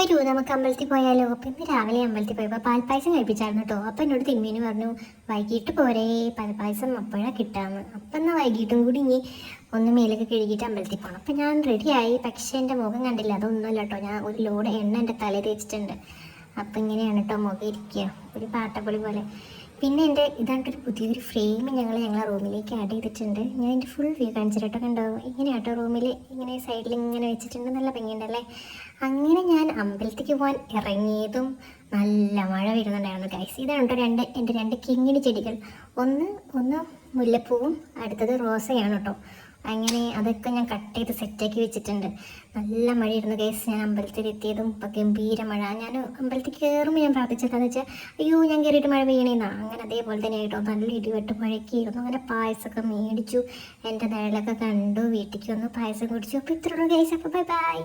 വരൂ നമുക്ക് അമ്പലത്തിൽ പോയാലോ. അപ്പം ഇന്ന് രാവിലെ അമ്പലത്തിൽ പോയപ്പോൾ പാൽപ്പായസം കഴിപ്പിച്ചായിരുന്നു കേട്ടോ. അപ്പം എന്നോട് തിമ്മീന് പറഞ്ഞു വൈകിട്ട് പോരേ, പാൽപ്പായസം അപ്പോഴാണ് കിട്ടാമെന്ന്. അപ്പം എന്നാൽ വൈകിട്ടും കൂടി ഇനി ഒന്ന് മേലൊക്കെ കഴുകിയിട്ട് അമ്പലത്തിൽ പോകണം. അപ്പം ഞാൻ റെഡിയായി. പക്ഷേ എൻ്റെ മുഖം കണ്ടില്ല, അതൊന്നുമല്ല കേട്ടോ. ഞാൻ ഒരു ലോഡ് എണ്ണ എൻ്റെ തലയിൽ തേച്ചിട്ടുണ്ട്. അപ്പം ഇങ്ങനെയാണ് കേട്ടോ മുഖം ഇരിക്കുക, ഒരു പാട്ടപ്പൊളി പോലെ. പിന്നെ എൻ്റെ ഇതായിട്ടൊരു പുതിയൊരു ഫ്രെയിം ഞങ്ങളെ റൂമിലേക്ക് ആഡ് ചെയ്തിട്ടുണ്ട്. ഞാൻ എൻ്റെ ഫുൾ വ്യൂ കാണിച്ചിട്ടോ, കണ്ടോ? ഇങ്ങനെ കേട്ടോ റൂമിൽ ഇങ്ങനെ സൈഡിൽ ഇങ്ങനെ വെച്ചിട്ടുണ്ട്. നല്ല ഭംഗിയുണ്ടല്ലേ. അങ്ങനെ ഞാൻ അമ്പലത്തേക്ക് പോകാൻ ഇറങ്ങിയതും നല്ല മഴ വരുന്നുണ്ടായിരുന്നു ഗൈസ്. ഇതാണ് കേട്ടോ എൻ്റെ രണ്ട് കിങ്ങിണി ചെടികൾ. ഒന്ന് മുല്ലപ്പൂവും അടുത്തത് റോസയാണ് കേട്ടോ. അങ്ങനെ അതൊക്കെ ഞാൻ കട്ട് ചെയ്ത് സെറ്റാക്കി വെച്ചിട്ടുണ്ട്. നല്ല മഴയായിരുന്നു ഗൈസ്. ഞാൻ അമ്പലത്തിൽ എത്തിയതും ഇപ്പം ഗംഭീര മഴ. ഞാൻ അമ്പലത്തിൽ കയറുമ്പോൾ ഞാൻ പ്രാർത്ഥിച്ചതെന്ന് വെച്ചാൽ അയ്യോ ഞാൻ കയറിയിട്ട് മഴ പെയ്യണേന്നാ. അങ്ങനെ അതേപോലെ തന്നെ കേട്ടോ, നല്ല ഇടിവെട്ട് മഴയ്ക്കായിരുന്നു. അങ്ങനെ പായസമൊക്കെ മേടിച്ചു, എൻ്റെ നിഴലൊക്കെ കണ്ടു, വീട്ടിലേക്ക് വന്നു, പായസം കുടിച്ചു. അപ്പോൾ ഇത്രയുള്ളൂ ഗൈസ്. അപ്പോൾ ബൈ ബൈ.